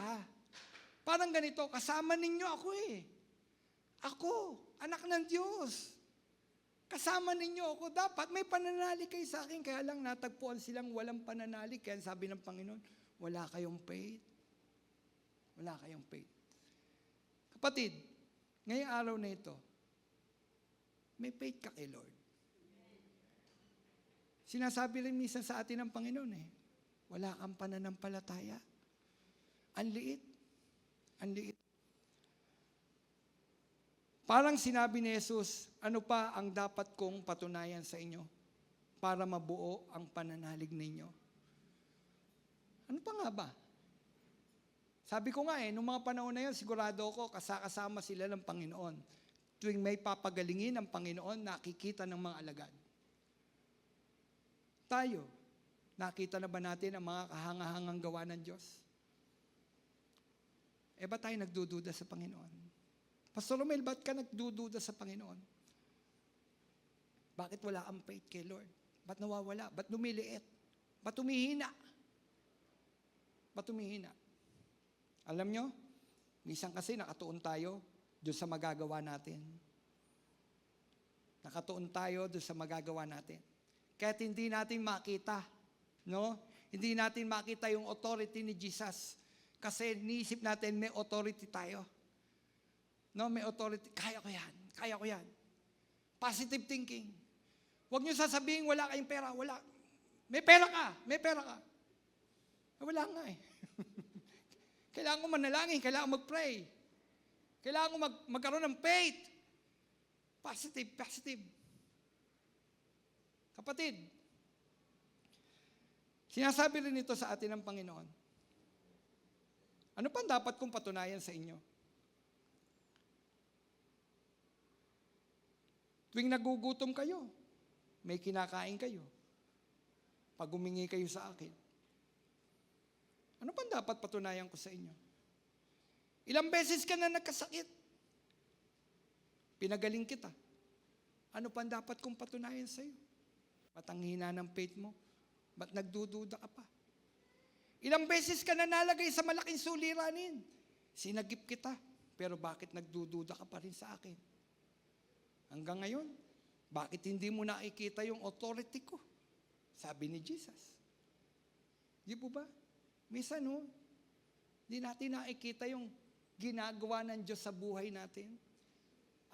Parang ganito, kasama ninyo ako Ako, anak ng Diyos. Kasama ninyo ako. Dapat may pananalig kayo sa akin. Kaya lang natagpuan silang walang pananalig. Kaya sabi ng Panginoon, wala kayong faith. Wala kayong faith. Kapatid, ngayong araw na ito, may faith ka kay Lord. Sinasabi rin minsan sa atin ng Panginoon wala kang pananampalataya. Ang liit. Ang liit. Parang sinabi ni Jesus, ano pa ang dapat kong patunayan sa inyo para mabuo ang pananalig ninyo? Ano pa nga ba? Sabi ko nga nung mga panahon na yun, sigurado ako kasama sila ng Panginoon. Tuwing may papagalingin ng Panginoon, nakikita ng mga alagad. Tayo, nakita na ba natin ang mga kahangahangang gawa ng Diyos? Ba tayo nagdududa sa Panginoon? Pastor Romel, ba't ka nagdududa sa Panginoon? Bakit wala kang faith kay Lord? Ba't nawawala? Ba't lumiliit? Ba't humihina? Ba't humihina? Alam nyo, minsan kasi nakatuon tayo doon sa magagawa natin. Nakatuon tayo doon sa magagawa natin. Kahit hindi natin makita, Hindi natin makita yung authority ni Jesus. Kasi niisip natin may authority tayo. May authority. Kaya ko yan. Positive thinking. Huwag niyo sasabihin wala kayong pera. Wala. May pera ka. Wala nga Kailangan ko manalangin, kailangan mag-pray. Kailangan ko magkaroon ng faith. Positive. Kapatid, sinasabi rin ito sa atin ng Panginoon. Ano pa dapat kong patunayan sa inyo? Tuwing nagugutom kayo, may kinakain kayo. Pag humingi kayo sa akin, ano pa dapat patunayan ko sa inyo? Ilang beses ka na nagkasakit? Pinagaling kita. Ano pa dapat kong patunayan sa iyo? Ba't ang hina ng faith mo? Ba't nagdududa ka pa? Ilang beses ka na nalagay sa malaking suliranin? Sinagip kita, pero bakit nagdududa ka pa rin sa akin? Hanggang ngayon, bakit hindi mo nakikita yung authority ko? Sabi ni Jesus. Di po ba? Minsan, di natin nakikita yung ginagawa ng Diyos sa buhay natin.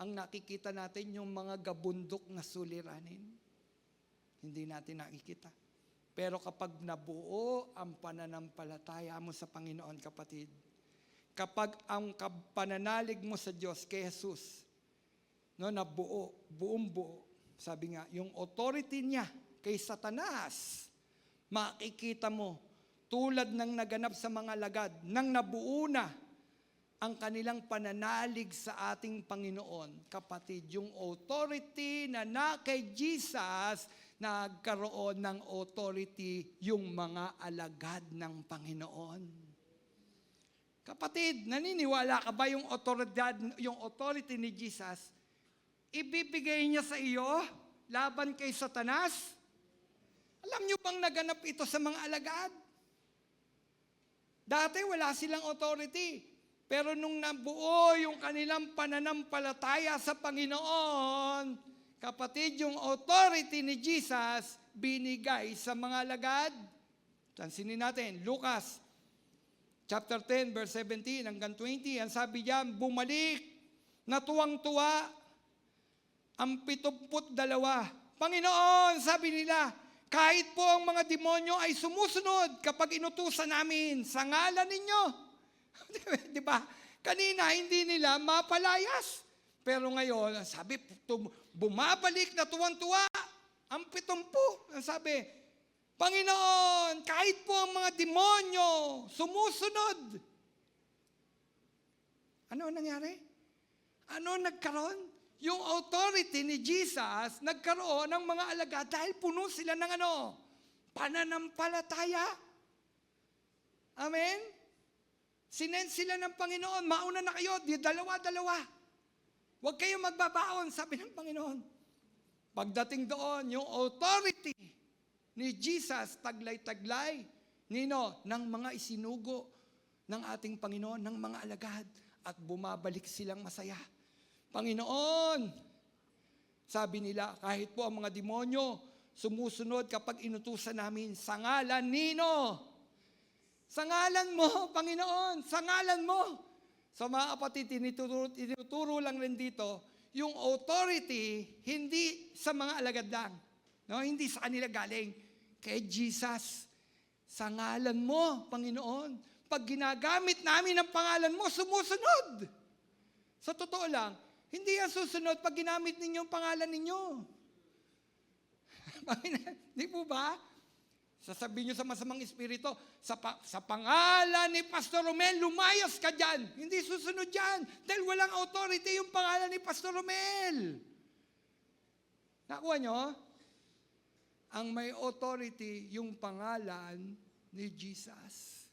Ang nakikita natin yung mga gabundok na suliranin. Hindi natin nakikita. Pero kapag nabuo ang pananampalataya mo sa Panginoon, kapatid, kapag ang pananalig mo sa Diyos, kay Jesus, buong buo, sabi nga, yung authority niya kay Satanas, makikita mo, tulad ng naganap sa mga lagad, nang nabuo na ang kanilang pananalig sa ating Panginoon. Kapatid, yung authority na kay Jesus, nagkaroon ng authority yung mga alagad ng Panginoon. Kapatid, naniniwala ka ba yung authority ni Jesus, ibibigay niya sa iyo laban kay Satanas? Alam niyo bang naganap ito sa mga alagad? Dati wala silang authority. Pero nung nabuo yung kanilang pananampalataya sa Panginoon, kapatid, yung authority ni Jesus binigay sa mga alagad. Tansinin natin, Lucas chapter 10, verse 17 hanggang 20, ang sabi diyan, bumalik na tuwang-tuwa ang 72. Panginoon, sabi nila, kahit po ang mga demonyo ay sumusunod kapag inutusan namin sa ngalan ninyo. Di ba? Kanina, hindi nila mapalayas. Pero ngayon, sabi, bumabalik na tuwang-tuwa ang 70. Ang sabi, Panginoon, kahit po ang mga demonyo sumusunod. Ano nangyari? Ano nagkaroon? Yung authority ni Jesus nagkaroon ng mga alagad dahil puno sila ng pananampalataya. Amen? Sinend sila ng Panginoon, mauna na kayo, di dalawa-dalawa. Huwag kayong magbabaon, sabi ng Panginoon. Pagdating doon, yung authority ni Jesus, taglay-taglay, ng mga isinugo ng ating Panginoon, ng mga alagad, at bumabalik silang masaya. Panginoon, sabi nila, kahit po ang mga demonyo sumusunod kapag inutusan namin sa ngalan nino. Sa ngalan mo, Panginoon, sa ngalan mo. So mga kapatid, tinuturo lang rin dito, yung authority, hindi sa mga alagad lang. No? Hindi sa kanila galing. Kay Jesus, sa ngalan mo, Panginoon. Pag ginagamit namin ang pangalan mo, sumusunod. Sa totoo lang, hindi yan susunod pag ginamit ninyo ang pangalan ninyo. Di po ba? Sasabihin nyo sa masamang espiritu, sa pangalan ni Pastor Romel, lumayas ka dyan. Hindi susunod dyan. Dahil walang authority yung pangalan ni Pastor Romel. Nakuha nyo? Ang may authority yung pangalan ni Jesus.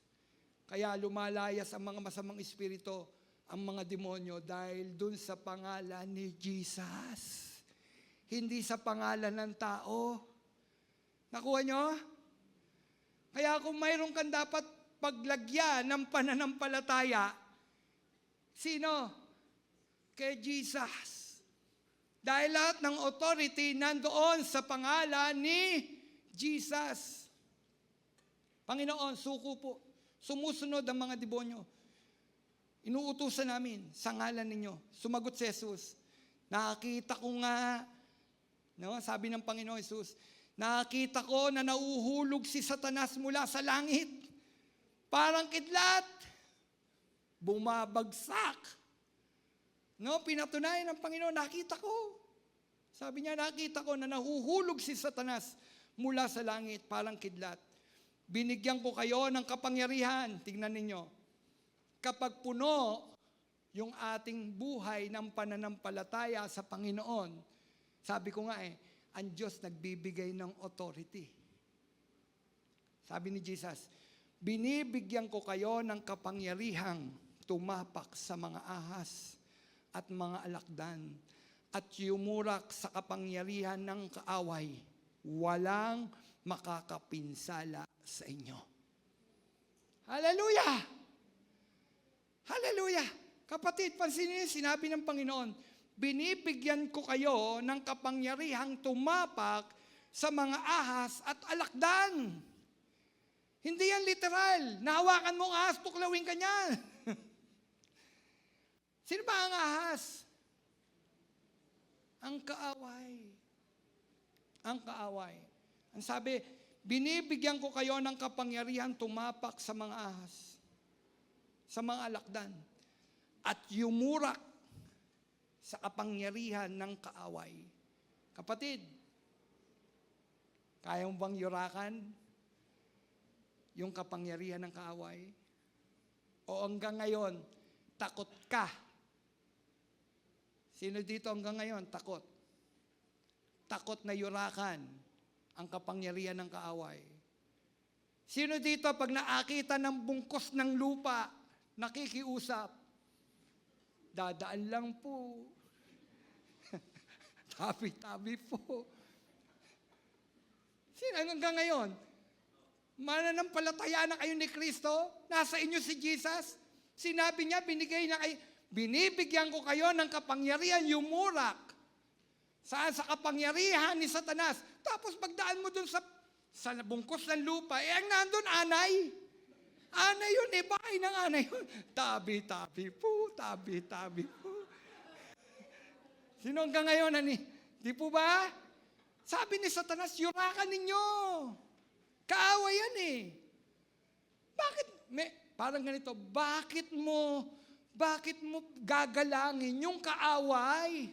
Kaya lumalayas ang mga masamang espiritu, ang mga demonyo dahil dun sa pangalan ni Jesus. Hindi sa pangalan ng tao. Nakuha nyo? Kaya kung mayroon kang dapat paglagyan ng pananampalataya, sino? Kay Jesus. Dahil lahat ng authority nandoon sa pangalan ni Jesus. Panginoon, suko po. Sumusunod ang mga demonyo. Inuutusan namin sa ngalan ninyo. Sumagot si Jesus. Nakita ko nga, sabi ng Panginoon Jesus, nakita ko na nauhulog si Satanas mula sa langit. Parang kidlat. Bumabagsak. Pinatunayan ng Panginoon, nakita ko. Sabi niya, nakita ko na nahuhulog si Satanas mula sa langit, parang kidlat. Binigyan ko kayo ng kapangyarihan. Tingnan ninyo. Kapag puno yung ating buhay ng pananampalataya sa Panginoon, sabi ko nga ang Diyos nagbibigay ng authority. Sabi ni Jesus, binibigyan ko kayo ng kapangyarihang tumapak sa mga ahas at mga alakdan at yumurak sa kapangyarihan ng kaaway. Walang makakapinsala sa inyo. Hallelujah! Hallelujah! Kapatid, pansinin niyo, sinabi ng Panginoon, binibigyan ko kayo ng kapangyarihang tumapak sa mga ahas at alakdan. Hindi yan literal. Nahawakan mo ang ahas, tuklawin ka niyan. Sino ba ang ahas? Ang kaaway. Ang kaaway. Ang sabi, binibigyan ko kayo ng kapangyarihang tumapak sa mga ahas, sa mga alakdan, at yumurak sa kapangyarihan ng kaaway. Kapatid, kaya mo bang yurakan yung kapangyarihan ng kaaway? O hanggang ngayon, takot ka? Sino dito hanggang ngayon, takot? Takot na yurakan ang kapangyarihan ng kaaway. Sino dito pag naakita ng bungkos ng lupa, nakikiusap? Dadaan lang po. Tabi-tabi po. Sino hanggang ngayon? Mananampalataya na kayo ni Kristo? Nasa inyo si Jesus? Sinabi niya, binibigyan ko kayo ng kapangyarihan yumurak. Saan? Sa kapangyarihan ni Satanas. Tapos pagdaan mo dun sa bungkos ng lupa, ang nandun anay. Ana yun eh, bahay ng ana yun. Tabi-tabi po, tabi-tabi po. Sino hanggang ngayon, ani? Di po ba? Sabi ni Satanas, yurakan ninyo. Kaaway yan eh. Bakit, parang ganito, bakit mo gagalangin yung kaaway?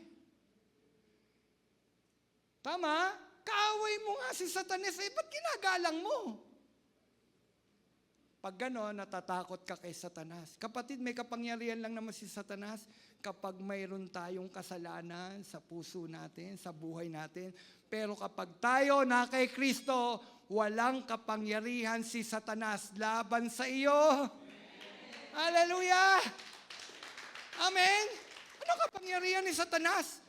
Tama? Kaaway mo nga si Satanas, eh, ba't ginagalang mo? Pag gano'n, natatakot ka kay Satanas. Kapatid, may kapangyarihan lang naman si Satanas kapag mayroon tayong kasalanan sa puso natin, sa buhay natin. Pero kapag tayo na kay Kristo, walang kapangyarihan si Satanas laban sa iyo. Hallelujah! Amen? Ano kapangyarihan ni Satanas?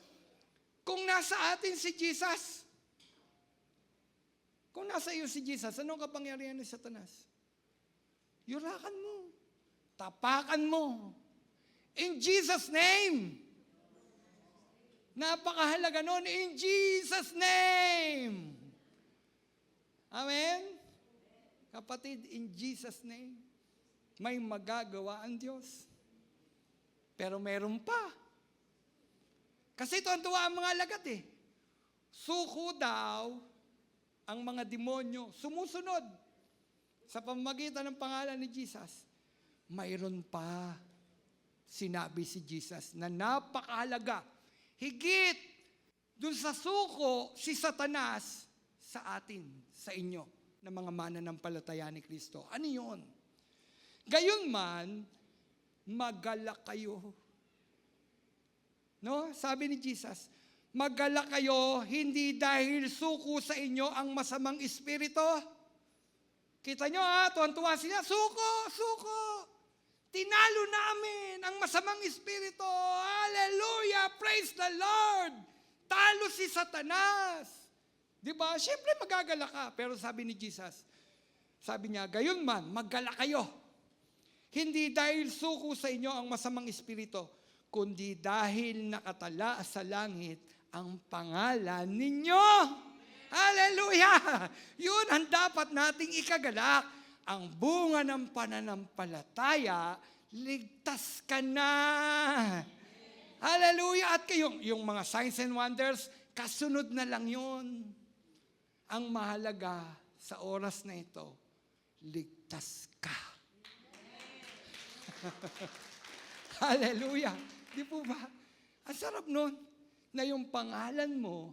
Kung nasa atin si Jesus, kung nasa iyo si Jesus, anong kapangyarihan ni Satanas? Yurakan mo. Tapakan mo. In Jesus' name. Napakahalaga nun. In Jesus' name. Amen? Kapatid, in Jesus' name, may magagawa ang Diyos. Pero meron pa. Kasi tuwan-tuwa ang mga lagat eh. Suko daw ang mga demonyo. Sumusunod. Sa pamamagitan ng pangalan ni Jesus, mayroon pa sinabi si Jesus na napakahalaga. Higit dun sa suko si Satanas sa atin, sa inyo, na mga mananampalataya ni Kristo. Ano yun? Gayunman, magalak kayo. No? Sabi ni Jesus, magalak kayo hindi dahil suko sa inyo ang masamang espiritu. Kita nyo tuwan-tuwa sila, suko. Tinalo namin ang masamang espiritu. Hallelujah! Praise the Lord! Talo si Satanas. Diba? Siyempre magagala ka. Pero sabi ni Jesus, sabi niya, gayon man, maggala kayo. Hindi dahil suko sa inyo ang masamang espiritu, kundi dahil nakatala sa langit ang pangalan ninyo. Hallelujah! Yun ang dapat nating ikagalak. Ang bunga ng pananampalataya, ligtas ka na. Hallelujah! At yung mga signs and wonders, kasunod na lang yun. Ang mahalaga sa oras na ito, ligtas ka. Hallelujah! Di po ba? Ang sarap nun na yung pangalan mo,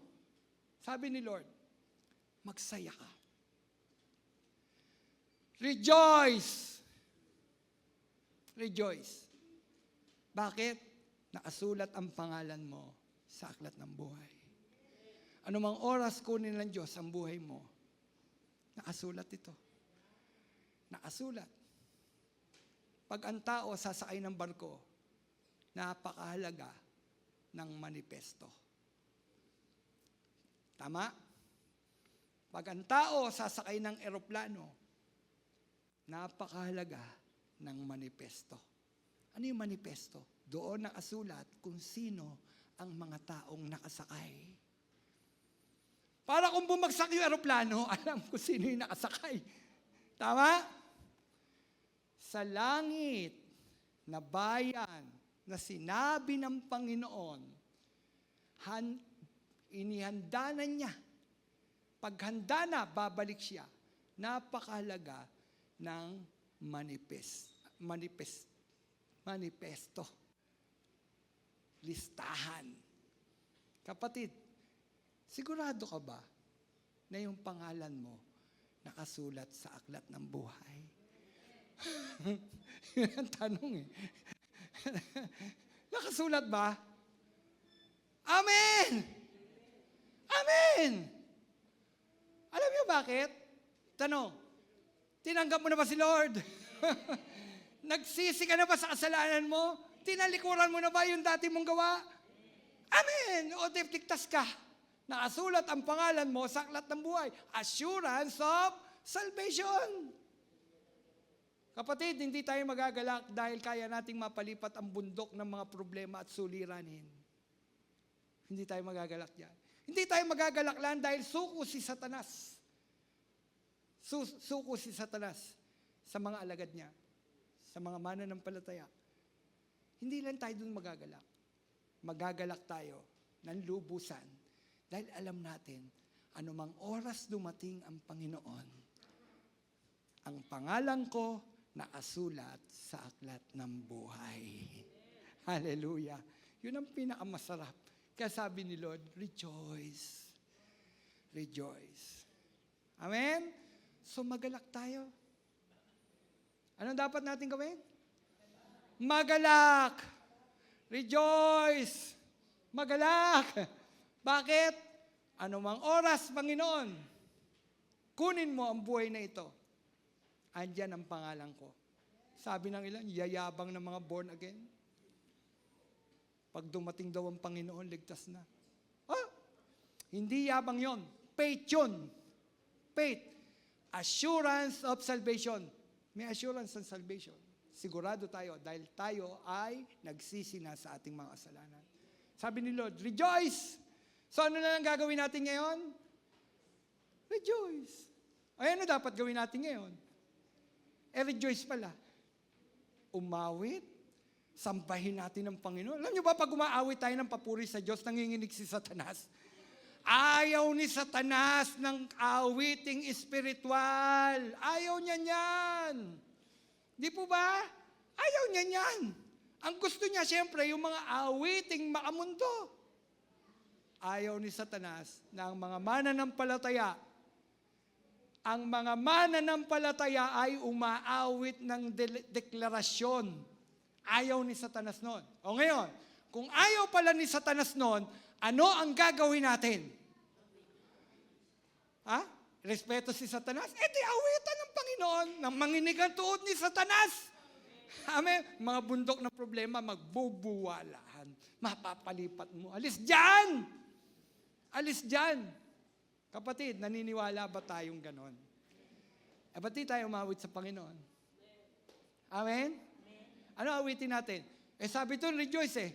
sabi ni Lord, magsaya ka. Rejoice! Rejoice. Bakit? Nakasulat ang pangalan mo sa aklat ng buhay. Anumang oras kunin ng Diyos ang buhay mo, nakasulat ito. Nakasulat. Pag ang tao sasakay ng barko, napakahalaga ng manifesto. Tama? Pag ang tao sasakay ng eroplano, napakahalaga ng manifesto. Ano yung manifesto? Doon nakasulat kung sino ang mga taong nakasakay. Para kung bumagsak yung eroplano, alam kung sino yung nakasakay. Tama? Sa langit na bayan na sinabi ng Panginoon, inihanda na niya. Paghanda na, babalik siya. Napakahalaga ng manifesto. Listahan. Kapatid, sigurado ka ba na yung pangalan mo nakasulat sa aklat ng buhay? Yun ang tanong eh. Nakasulat ba? Amen! Amen! Alam niyo bakit? Tanong, tinanggap mo na ba si Lord? Nagsisi ka na ba sa kasalanan mo? Tinalikuran mo na ba yung dati mong gawa? Amen! O ligtas ka. Nakasulat ang pangalan mo sa aklat ng buhay. Assurance of salvation. Kapatid, hindi tayo magagalak dahil kaya nating mapalipat ang bundok ng mga problema at suliranin. Hindi tayo magagalak yan. Hindi tayo magagalak lang dahil suko si Satanas. Suko si Satanas. sa mga alagad niya, sa mga mananampalataya. Hindi lang tayo dun magagalak. Magagalak tayo ng lubusan dahil alam natin, anumang oras dumating ang Panginoon, ang pangalan ko nakasulat sa aklat ng buhay. Hallelujah. Yun ang pinakamasarap. Kaya sabi ni Lord, rejoice. Rejoice. Amen? So magalak tayo. Anong dapat natin gawin? Magalak. Rejoice. Magalak. Bakit? Anumang oras, Panginoon, kunin mo ang buhay na ito. Andyan ang pangalan ko. Sabi ng ilan, yayabang ng mga born again. Pag dumating daw ang Panginoon, ligtas na. Hindi yabang yon. Faith yun. Faith. Assurance of salvation. May assurance ng salvation. Sigurado tayo dahil tayo ay nagsisi na sa ating mga kasalanan. Sabi ni Lord, rejoice! So ano na lang gagawin natin ngayon? Rejoice. Ay ano dapat gawin natin ngayon? Rejoice pala. Umawit, sampahin natin ang Panginoon. Alam niyo ba, pag umaawit tayo ng papuri sa Diyos, nanginginig si Satanas. Ayaw ni Satanas ng awiting espiritual. Ayaw niya niyan. Di po ba? Ayaw niya niyan. Ang gusto niya, siyempre, yung mga awiting makamundo. Ayaw ni Satanas na ang mga mananampalataya, ay umaawit ng deklarasyon. Ayaw ni Satanas noon. O ngayon, kung ayaw pala ni Satanas noon, ano ang gagawin natin? Respeto si Satanas? Di awitan ng Panginoon nang manginig ang tuod ni Satanas. Amen? Mga bundok na problema, magbubuwalahan. Mapapalipat mo. Alis dyan! Alis dyan! Kapatid, naniniwala ba tayong ganon? Ba't di tayo umawit sa Panginoon? Amen? Ano awitin natin? Sabi doon, rejoice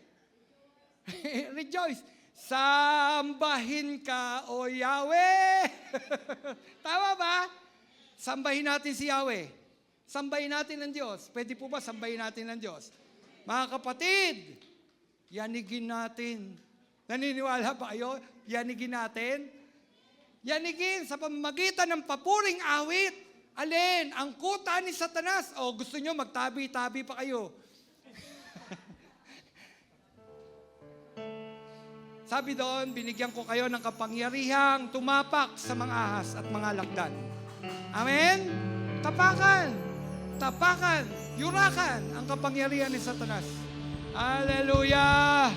Rejoice. Sambahin ka, O Yahweh! Tama ba? Sambahin natin si Yahweh. Sambahin natin ang Diyos. Pwede po ba sambahin natin ang Diyos? Mga kapatid, yanigin natin. Naniniwala ba kayo? Yanigin natin. Yanigin sa pamamagitan ng papuring awit. Alin? Ang kuta ni Satanas. O gusto nyo magtabi-tabi pa kayo. Sabi doon, binigyan ko kayo ng kapangyarihang tumapak sa mga ahas at mga lakdan. Amen? Tapakan. Tapakan. Yurakan ang kapangyarihan ni Satanas. Hallelujah!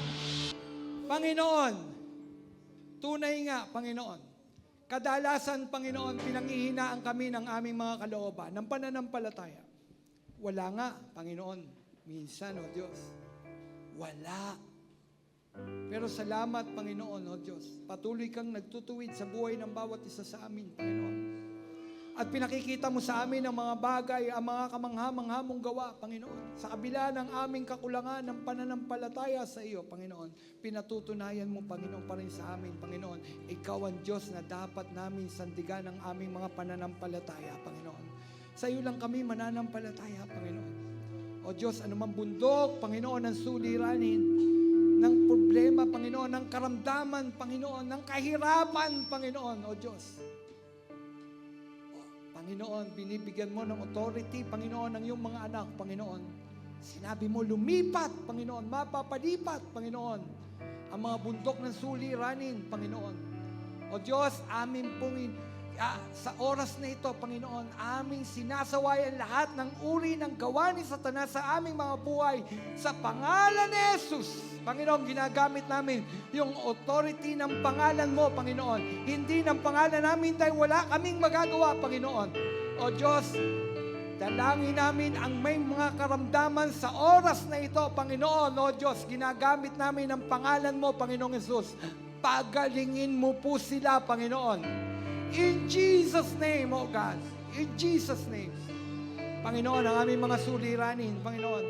Panginoon, tunay nga, Panginoon. Kadalasan, Panginoon, pinanghihinaan kami ng aming mga kalooban, ng pananampalataya. Wala nga, Panginoon. Minsan, O Diyos, wala. Pero salamat, Panginoon, O Diyos. Patuloy kang nagtutuwid sa buhay ng bawat isa sa amin, Panginoon. At pinakikita mo sa amin ang mga bagay, ang mga kamangha-mangha mong gawa, Panginoon. Sa kabila ng aming kakulangan ng pananampalataya sa iyo, Panginoon, pinatutunayan mo, Panginoon, pa rin sa amin, Panginoon. Ikaw ang Diyos na dapat namin sandigan ang aming mga pananampalataya, Panginoon. Sa iyo lang kami mananampalataya, Panginoon. O Diyos, anumang bundok, Panginoon, ang suliranin, ng problema, Panginoon, ng karamdaman, Panginoon, ng kahirapan, Panginoon, O Diyos. Panginoon, binibigyan mo ng authority, Panginoon, ng iyong mga anak, Panginoon. Sinabi mo, lumipat, Panginoon, mapapalipat, Panginoon, ang mga bundok ng suliranin, Panginoon. O Diyos, amin pong sa oras na ito, Panginoon, aming sinasawayan lahat ng uri ng gawa ni Satanas sa aming mga buhay. Sa pangalan ni Jesus, Panginoon, ginagamit namin yung authority ng pangalan mo, Panginoon. Hindi ng pangalan namin dahil wala kaming magagawa, Panginoon. O Diyos, dalangin namin ang may mga karamdaman sa oras na ito, Panginoon. O Diyos, ginagamit namin ang pangalan mo, Panginoong Jesus. Pagalingin mo po sila, Panginoon. In Jesus' name, O God. In Jesus' name. Panginoon, ang aming mga suliranin, Panginoon.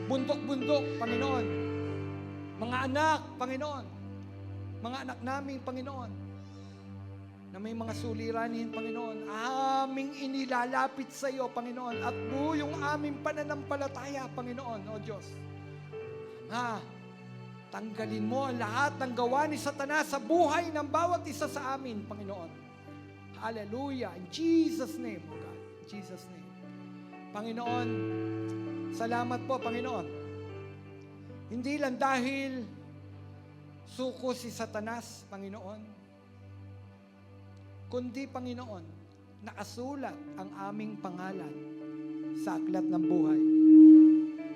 Bundok-bundok, Panginoon. Mga anak, Panginoon. Mga anak namin, Panginoon. Na may mga suliranin, Panginoon, aming inilalapit sa iyo, Panginoon, at buo yung aming pananampalataya, Panginoon, O Diyos. Tanggalin mo ang lahat ng gawa ni Satanas sa buhay ng bawat isa sa amin, Panginoon. Hallelujah. In Jesus' name, O God. In Jesus' name. Panginoon, salamat po, Panginoon. Hindi lang dahil suko si Satanas, Panginoon, kundi, Panginoon, nakasulat ang aming pangalan sa aklat ng buhay.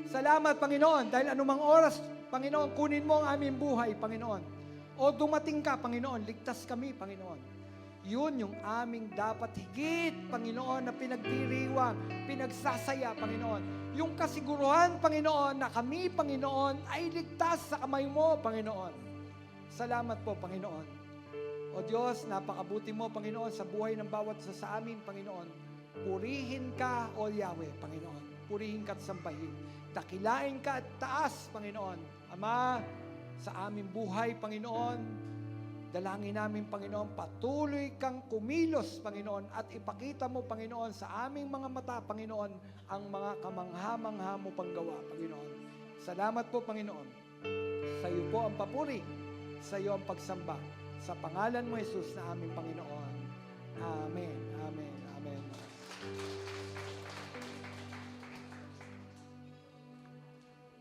Salamat, Panginoon, dahil anumang oras, Panginoon, kunin mo ang aming buhay, Panginoon. O dumating ka, Panginoon, ligtas kami, Panginoon. Yun yung aming dapat higit, Panginoon, na pinagdiriwang, pinagsasaya, Panginoon. Yung kasiguruhan, Panginoon, na kami, Panginoon, ay ligtas sa kamay mo, Panginoon. Salamat po, Panginoon. O Diyos, napakabuti mo, Panginoon, sa buhay ng bawat isa sa amin, Panginoon. Purihin ka, O Yahweh, Panginoon. Purihin ka at sambahin. Dakilain ka at taas, Panginoon. Ama, sa aming buhay, Panginoon, dalangin namin, Panginoon, patuloy kang kumilos, Panginoon, at ipakita mo, Panginoon, sa aming mga mata, Panginoon, ang mga kamangha-mangha mo panggawa, Panginoon. Salamat po, Panginoon. Sa iyo po ang papuri, sa iyo ang pagsamba. Sa pangalan mo, Jesus, na aming Panginoon. Amen.